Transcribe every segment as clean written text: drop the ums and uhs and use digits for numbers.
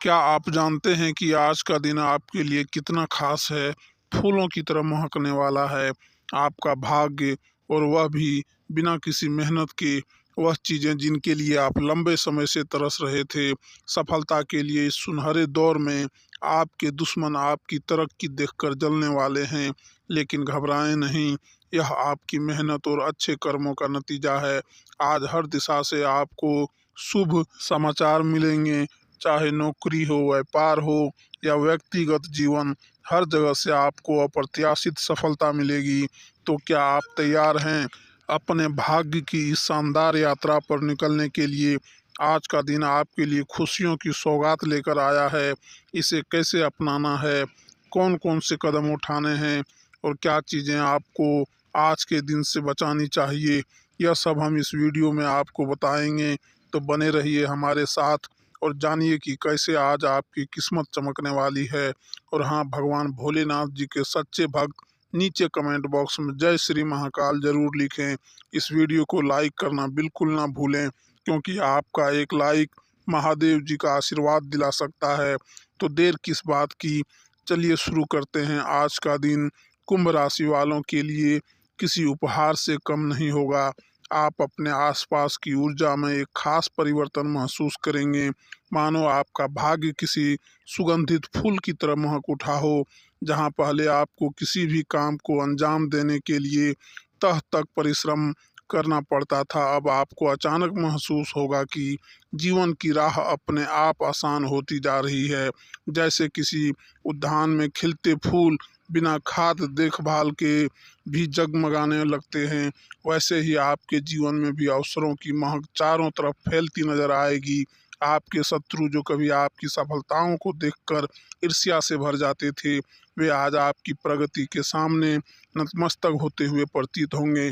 क्या आप जानते हैं कि आज का दिन आपके लिए कितना खास है? फूलों की तरह महकने वाला है। आपका भाग्य, और वह भी बिना किसी मेहनत के। वह चीज़ें जिनके लिए आप लंबे समय से तरस रहे थे। सफलता के लिए इस सुनहरे दौर में आपके दुश्मन आपकी तरक्की देखकर जलने वाले हैं। लेकिन घबराएं नहीं, यह आपकी मेहनत और अच्छे कर्मों का नतीजा है। आज हर दिशा से आपको शुभ समाचार मिलेंगे। चाहे नौकरी हो, व्यापार हो या व्यक्तिगत जीवन, हर जगह से आपको अप्रत्याशित सफलता मिलेगी। तो क्या आप तैयार हैं अपने भाग्य की इस शानदार यात्रा पर निकलने के लिए? आज का दिन आपके लिए खुशियों की सौगात लेकर आया है। इसे कैसे अपनाना है, कौन कौन से कदम उठाने हैं और क्या चीज़ें आपको आज के दिन से बचानी चाहिए, यह सब हम इस वीडियो में आपको बताएंगे। तो बने रहिए हमारे साथ और जानिए कि कैसे आज आपकी किस्मत चमकने वाली है। और हाँ, भगवान भोलेनाथ जी के सच्चे भक्त नीचे कमेंट बॉक्स में जय श्री महाकाल जरूर लिखें। इस वीडियो को लाइक करना बिल्कुल ना भूलें, क्योंकि आपका एक लाइक महादेव जी का आशीर्वाद दिला सकता है। तो देर किस बात की, चलिए शुरू करते हैं। आज का दिन कुंभ राशि वालों के लिए किसी उपहार से कम नहीं होगा। आप अपने आसपास की ऊर्जा में एक खास परिवर्तन महसूस करेंगे, मानो आपका भाग्य किसी सुगंधित फूल की तरह महक उठा हो। जहां पहले आपको किसी भी काम को अंजाम देने के लिए तह तक परिश्रम करना पड़ता था, अब आपको अचानक महसूस होगा कि जीवन की राह अपने आप आसान होती जा रही है। जैसे किसी उद्यान में खिलते फूल बिना खाद देखभाल के भी जगमगाने लगते हैं, वैसे ही आपके जीवन में भी अवसरों की महक चारों तरफ फैलती नजर आएगी। आपके शत्रु जो कभी आपकी सफलताओं को देखकर ईर्ष्या से भर जाते थे, वे आज आपकी प्रगति के सामने नतमस्तक होते हुए प्रतीत होंगे।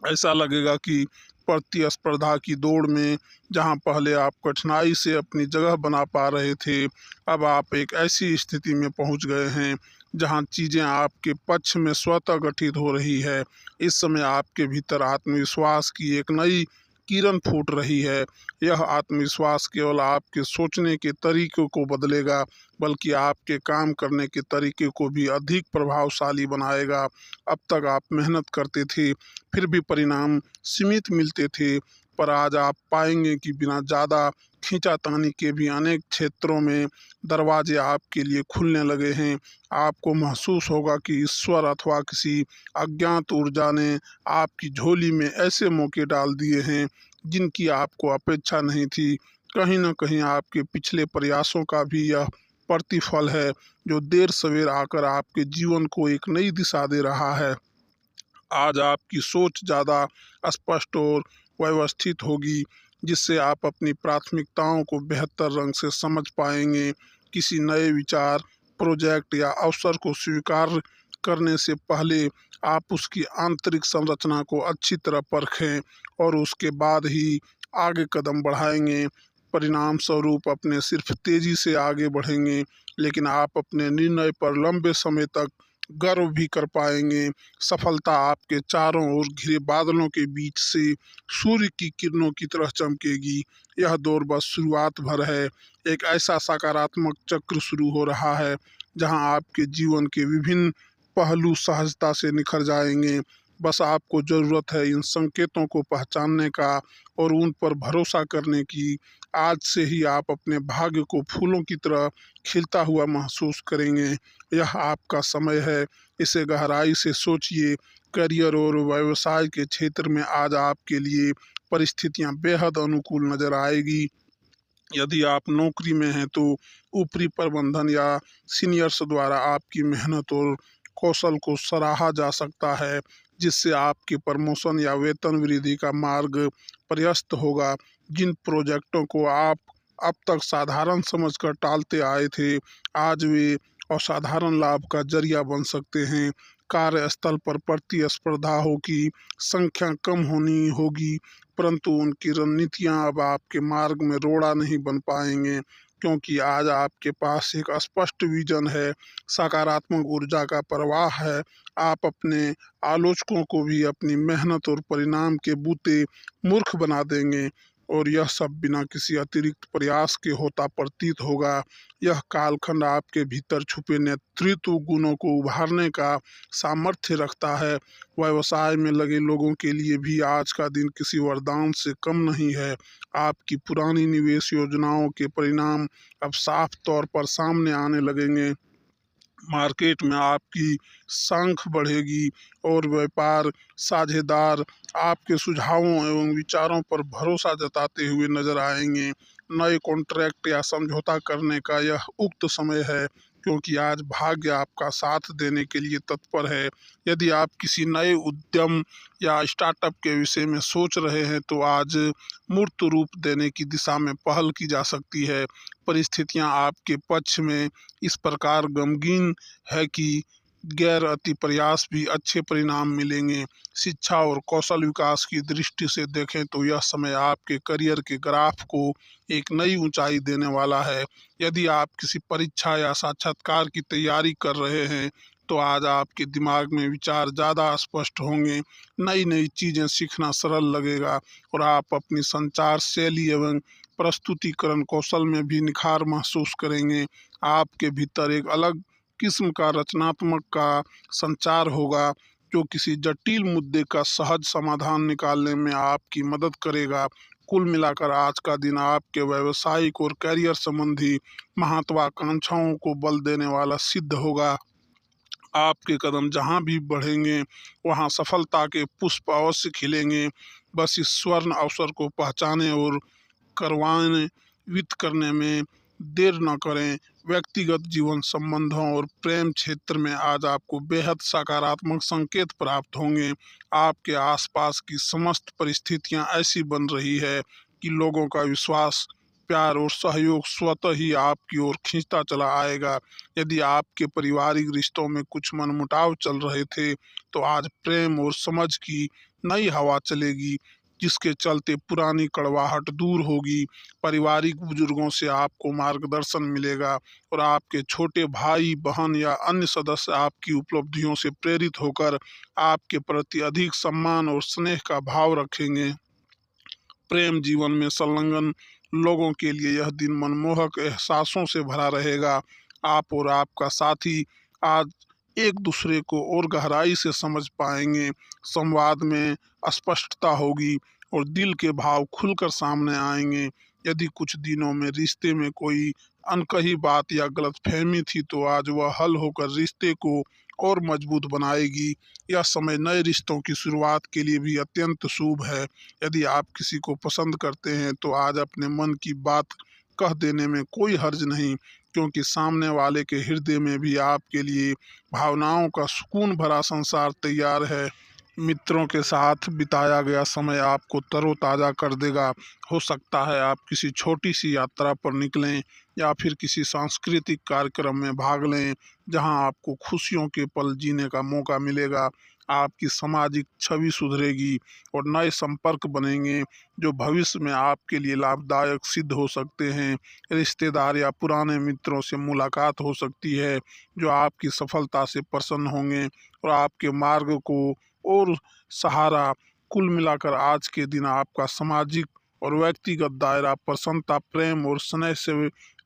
ऐसा लगेगा कि प्रतिस्पर्धा की दौड़ में जहां पहले आप कठिनाई से अपनी जगह बना पा रहे थे, अब आप एक ऐसी स्थिति में पहुंच गए हैं जहां चीज़ें आपके पक्ष में स्वतः गठित हो रही है। इस समय आपके भीतर आत्मविश्वास की एक नई किरण फूट रही है। यह आत्मविश्वास केवल आपके सोचने के तरीके को बदलेगा, बल्कि आपके काम करने के तरीके को भी अधिक प्रभावशाली बनाएगा। अब तक आप मेहनत करते थे, फिर भी परिणाम सीमित मिलते थे, पर आज आप पाएंगे कि बिना ज़्यादा खींचातानी के भी अनेक क्षेत्रों में दरवाजे आपके लिए खुलने लगे हैं। आपको महसूस होगा कि ईश्वर अथवा किसी अज्ञात ऊर्जा ने आपकी झोली में ऐसे मौके डाल दिए हैं जिनकी आपको अपेक्षा नहीं थी। कहीं ना कहीं आपके पिछले प्रयासों का भी यह प्रतिफल है, जो देर सवेर आकर आपके जीवन को एक नई दिशा दे रहा है। आज आपकी सोच ज़्यादा स्पष्ट और व्यवस्थित होगी, जिससे आप अपनी प्राथमिकताओं को बेहतर रंग से समझ पाएंगे। किसी नए विचार, प्रोजेक्ट या अवसर को स्वीकार करने से पहले आप उसकी आंतरिक संरचना को अच्छी तरह परखें और उसके बाद ही आगे कदम बढ़ाएंगे। परिणाम स्वरूप अपने सिर्फ तेजी से आगे बढ़ेंगे, लेकिन आप अपने निर्णय पर लंबे समय तक गर्व भी कर पाएंगे। सफलता आपके चारों ओर घिरे बादलों के बीच से सूर्य की किरणों की तरह चमकेगी। यह दौर बस शुरुआत भर है। एक ऐसा सकारात्मक चक्र शुरू हो रहा है जहां आपके जीवन के विभिन्न पहलू सहजता से निखर जाएंगे। बस आपको ज़रूरत है इन संकेतों को पहचानने का और उन पर भरोसा करने की। आज से ही आप अपने भाग्य को फूलों की तरह खिलता हुआ महसूस करेंगे। यह आपका समय है, इसे गहराई से सोचिए। करियर और व्यवसाय के क्षेत्र में आज आपके लिए परिस्थितियां बेहद अनुकूल नजर आएगी। यदि आप नौकरी में हैं तो ऊपरी प्रबंधन या सीनियर्स द्वारा आपकी मेहनत और कौशल को सराहा जा सकता है, जिससे आपके प्रमोशन या वेतन वृद्धि का मार्ग प्रशस्त होगा। जिन प्रोजेक्टों को आप अब तक साधारण समझकर टालते आए थे, आज वे असाधारण लाभ का जरिया बन सकते हैं। कार्यस्थल पर प्रतिस्पर्धाओं की संख्या कम होनी होगी, परंतु उनकी रणनीतियां अब आपके मार्ग में रोड़ा नहीं बन पाएंगे, क्योंकि आज आपके पास एक स्पष्ट विजन है, सकारात्मक ऊर्जा का प्रवाह है। आप अपने आलोचकों को भी अपनी मेहनत और परिणाम के बूते मूर्ख बना देंगे। और यह सब बिना किसी अतिरिक्त प्रयास के होता प्रतीत होगा। यह कालखंड आपके भीतर छुपे नेतृत्व गुणों को उभारने का सामर्थ्य रखता है। व्यवसाय में लगे लोगों के लिए भी आज का दिन किसी वरदान से कम नहीं है। आपकी पुरानी निवेश योजनाओं के परिणाम अब साफ तौर पर सामने आने लगेंगे। मार्केट में आपकी संख बढ़ेगी और व्यापार साझेदार आपके सुझावों एवं विचारों पर भरोसा जताते हुए नजर आएंगे। नए कॉन्ट्रैक्ट या समझौता करने का यह उक्त समय है, क्योंकि आज भाग्य आपका साथ देने के लिए तत्पर है। यदि आप किसी नए उद्यम या स्टार्टअप के विषय में सोच रहे हैं तो आज मूर्त रूप देने की दिशा में पहल की जा सकती है। परिस्थितियां आपके पक्ष में इस प्रकार गमगीन है कि गैर अति प्रयास भी अच्छे परिणाम मिलेंगे। शिक्षा और कौशल विकास की दृष्टि से देखें तो यह समय आपके करियर के ग्राफ को एक नई ऊंचाई देने वाला है। यदि आप किसी परीक्षा या साक्षात्कार की तैयारी कर रहे हैं तो आज आपके दिमाग में विचार ज़्यादा स्पष्ट होंगे। नई नई चीज़ें सीखना सरल लगेगा और आप अपनी संचार शैली एवं प्रस्तुतिकरण कौशल में भी निखार महसूस करेंगे। आपके भीतर एक अलग किस्म का रचनात्मक का संचार होगा जो किसी जटिल मुद्दे का सहज समाधान निकालने में आपकी मदद करेगा। कुल मिलाकर आज का दिन आपके व्यावसायिक और करियर संबंधी महत्वाकांक्षाओं को बल देने वाला सिद्ध होगा। आपके कदम जहां भी बढ़ेंगे वहां सफलता के पुष्प अवश्य खिलेंगे। बस इस स्वर्ण अवसर को पहचानें और करवाने वित्त करने में देर न करें। व्यक्तिगत जीवन संबंधों और प्रेम क्षेत्र में आज आपको बेहद सकारात्मक संकेत प्राप्त होंगे। आपके आसपास की समस्त परिस्थितियां ऐसी बन रही है कि लोगों का विश्वास, प्यार और सहयोग स्वतः ही आपकी ओर खींचता चला आएगा। यदि आपके पारिवारिक रिश्तों में कुछ मनमुटाव चल रहे थे तो आज प्रेम और समझ की नई हवा चलेगी, जिसके चलते पुरानी कड़वाहट दूर होगी। पारिवारिक बुजुर्गों से आपको मार्गदर्शन मिलेगा और आपके छोटे भाई बहन या अन्य सदस्य आपकी उपलब्धियों से प्रेरित होकर आपके प्रति अधिक सम्मान और स्नेह का भाव रखेंगे। प्रेम जीवन में संलग्न लोगों के लिए यह दिन मनमोहक एहसासों से भरा रहेगा। आप और आपका साथी आज एक दूसरे को और गहराई से समझ पाएंगे। संवाद में स्पष्टता होगी और दिल के भाव खुलकर सामने आएंगे। यदि कुछ दिनों में रिश्ते में कोई अनकही बात या गलतफहमी थी तो आज वह हल होकर रिश्ते को और मजबूत बनाएगी। यह समय नए रिश्तों की शुरुआत के लिए भी अत्यंत शुभ है। यदि आप किसी को पसंद करते हैं तो आज अपने मन की बात कह देने में कोई हर्ज नहीं, क्योंकि सामने वाले के हृदय में भी आपके लिए भावनाओं का सुकून भरा संसार तैयार है। मित्रों के साथ बिताया गया समय आपको तरोताज़ा कर देगा। हो सकता है आप किसी छोटी सी यात्रा पर निकलें या फिर किसी सांस्कृतिक कार्यक्रम में भाग लें जहां आपको खुशियों के पल जीने का मौका मिलेगा। आपकी सामाजिक छवि सुधरेगी और नए संपर्क बनेंगे जो भविष्य में आपके लिए लाभदायक सिद्ध हो सकते हैं। रिश्तेदार या पुराने मित्रों से मुलाकात हो सकती है जो आपकी सफलता से प्रसन्न होंगे और आपके मार्ग को और सहारा। कुल मिलाकर आज के दिन आपका सामाजिक और व्यक्तिगत दायरा प्रसन्नता, प्रेम और स्नेह से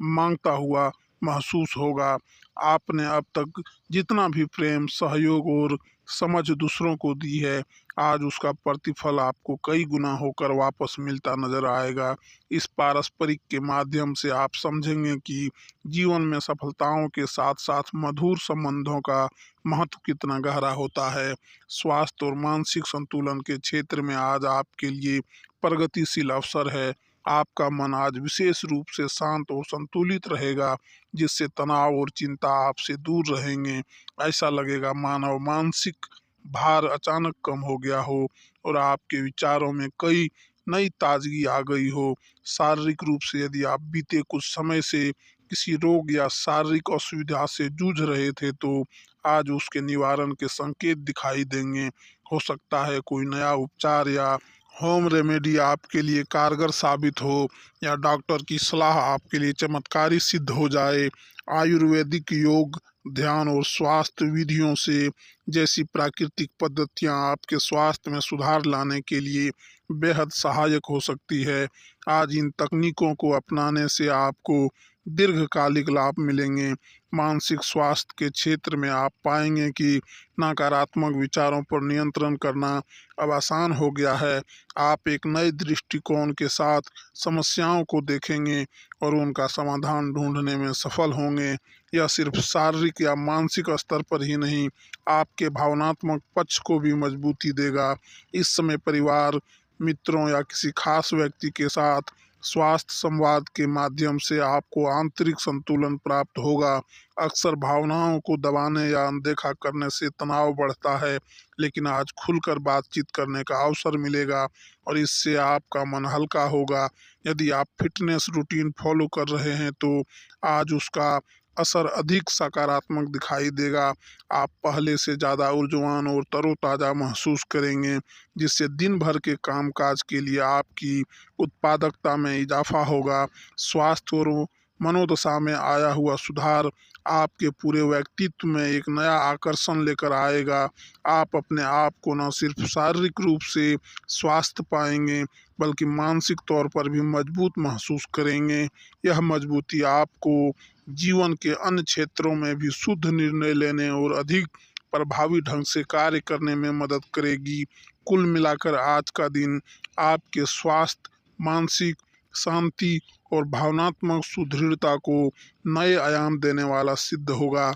मांगता हुआ महसूस होगा। आपने अब तक जितना भी प्रेम, सहयोग और समझ दूसरों को दी है, आज उसका प्रतिफल आपको कई गुना होकर वापस मिलता नजर आएगा। इस पारस्परिक के माध्यम से आप समझेंगे कि जीवन में सफलताओं के साथ साथ मधुर संबंधों का महत्व कितना गहरा होता है। स्वास्थ्य और मानसिक संतुलन के क्षेत्र में आज आपके लिए प्रगतिशील अवसर है। आपका मन आज विशेष रूप से शांत और संतुलित रहेगा, जिससे तनाव और चिंता आपसे दूर रहेंगे। ऐसा लगेगा मानव मानसिक भार अचानक कम हो गया हो और आपके विचारों में कई नई ताजगी आ गई हो। शारीरिक रूप से यदि आप बीते कुछ समय से किसी रोग या शारीरिक असुविधा से जूझ रहे थे तो आज उसके निवारण के संकेत दिखाई देंगे। हो सकता है कोई नया उपचार या होम रेमेडी आपके लिए कारगर साबित हो या डॉक्टर की सलाह आपके लिए चमत्कारी सिद्ध हो जाए, आयुर्वेदिक योग, ध्यान और स्वास्थ्य विधियों से जैसी प्राकृतिक पद्धतियां आपके स्वास्थ्य में सुधार लाने के लिए बेहद सहायक हो सकती है। आज इन तकनीकों को अपनाने से आपको दीर्घकालिक लाभ मिलेंगे। मानसिक स्वास्थ्य के क्षेत्र में आप पाएंगे कि नकारात्मक विचारों पर नियंत्रण करना अब आसान हो गया है। आप एक नए दृष्टिकोण के साथ समस्याओं को देखेंगे और उनका समाधान ढूंढने में सफल होंगे। यह सिर्फ शारीरिक या मानसिक स्तर पर ही नहीं, आपके भावनात्मक पक्ष को भी मजबूती देगा। इस समय परिवार, मित्रों या किसी खास व्यक्ति के साथ स्वास्थ्य संवाद के माध्यम से आपको आंतरिक संतुलन प्राप्त होगा। अक्सर भावनाओं को दबाने या अनदेखा करने से तनाव बढ़ता है, लेकिन आज खुलकर बातचीत करने का अवसर मिलेगा और इससे आपका मन हल्का होगा। यदि आप फिटनेस रूटीन फॉलो कर रहे हैं तो आज उसका असर अधिक सकारात्मक दिखाई देगा। आप पहले से ज़्यादा ऊर्जावान और तरोताज़ा महसूस करेंगे, जिससे दिन भर के कामकाज के लिए आपकी उत्पादकता में इजाफा होगा। स्वास्थ्य और मनोदशा में आया हुआ सुधार आपके पूरे व्यक्तित्व में एक नया आकर्षण लेकर आएगा। आप अपने आप को न सिर्फ शारीरिक रूप से स्वास्थ्य पाएंगे, बल्कि मानसिक तौर पर भी मजबूत महसूस करेंगे। यह मजबूती आपको जीवन के अन्य क्षेत्रों में भी शुद्ध निर्णय लेने और अधिक प्रभावी ढंग से कार्य करने में मदद करेगी। कुल मिलाकर आज का दिन आपके स्वास्थ्य, मानसिक शांति और भावनात्मक सुदृढ़ता को नए आयाम देने वाला सिद्ध होगा।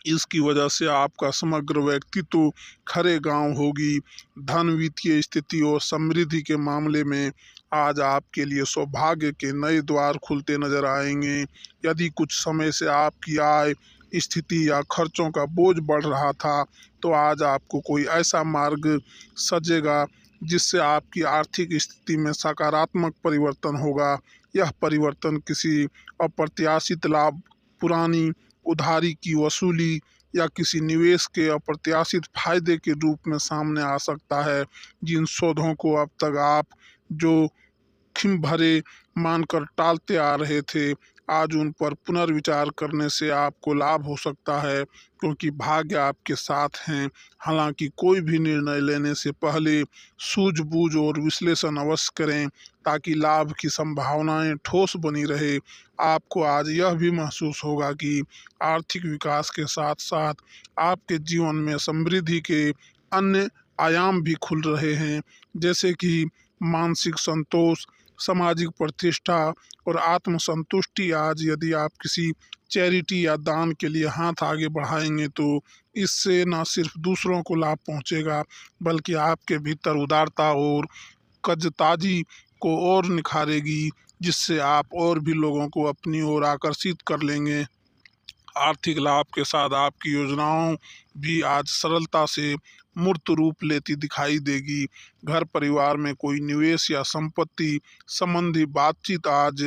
इसकी वजह से आपका समग्र व्यक्तित्व खरे गांव होगी। धन, वित्तीय स्थिति और समृद्धि के मामले में आज आपके लिए सौभाग्य के नए द्वार खुलते नजर आएंगे। यदि कुछ समय से आपकी आय, स्थिति या खर्चों का बोझ बढ़ रहा था, तो आज आपको कोई ऐसा मार्ग सजेगा जिससे आपकी आर्थिक स्थिति में सकारात्मक परिवर्तन होगा। यह परिवर्तन किसी अप्रत्याशित लाभ, पुरानी उधारी की वसूली या किसी निवेश के अप्रत्याशित फायदे के रूप में सामने आ सकता है। जिन सौदों को अब तक आप जोखिम भरे मानकर टालते आ रहे थे, आज उन पर पुनर्विचार करने से आपको लाभ हो सकता है, क्योंकि भाग्य आपके साथ हैं। हालांकि कोई भी निर्णय लेने से पहले सूझबूझ और विश्लेषण अवश्य करें, ताकि लाभ की संभावनाएं ठोस बनी रहे। आपको आज यह भी महसूस होगा कि आर्थिक विकास के साथ साथ आपके जीवन में समृद्धि के अन्य आयाम भी खुल रहे हैं, जैसे कि मानसिक संतोष, सामाजिक प्रतिष्ठा और आत्मसंतुष्टि। आज यदि आप किसी चैरिटी या दान के लिए हाथ आगे बढ़ाएंगे तो इससे न सिर्फ दूसरों को लाभ पहुंचेगा, बल्कि आपके भीतर उदारता और कर्जताजी को और निखारेगी, जिससे आप और भी लोगों को अपनी ओर आकर्षित कर लेंगे। आर्थिक लाभ के साथ आपकी योजनाओं भी आज सरलता से मूर्त रूप लेती दिखाई देगी। घर परिवार में कोई निवेश या संपत्ति संबंधी बातचीत आज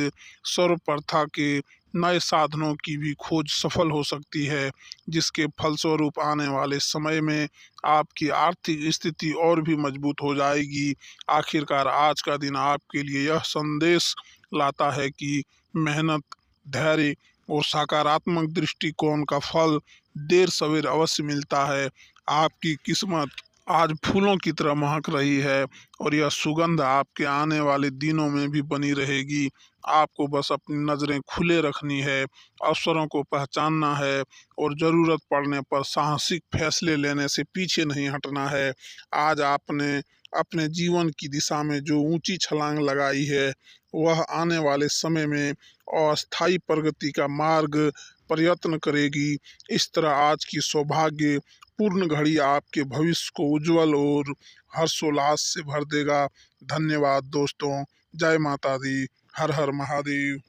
सर्वप्रथा के नए साधनों की भी खोज सफल हो सकती है, जिसके फलस्वरूप आने वाले समय में आपकी आर्थिक स्थिति और भी मजबूत हो जाएगी। आखिरकार आज का दिन आपके लिए यह संदेश लाता है कि मेहनत, धैर्य और सकारात्मक दृष्टिकोण का फल देर सवेर अवश्य मिलता है। आपकी किस्मत आज फूलों की तरह महक रही है और यह सुगंध आपके आने वाले दिनों में भी बनी रहेगी। आपको बस अपनी नज़रें खुले रखनी है, अवसरों को पहचानना है और ज़रूरत पड़ने पर साहसिक फैसले लेने से पीछे नहीं हटना है। आज आपने अपने जीवन की दिशा में जो ऊंची छलांग लगाई है, वह आने वाले समय में अस्थायी प्रगति का मार्ग प्रयत्न करेगी। इस तरह आज की सौभाग्य पूर्ण घड़ी आपके भविष्य को उज्जवल और हर्षोल्लास से भर देगा। धन्यवाद दोस्तों। जय माता दी। हर हर महादेव।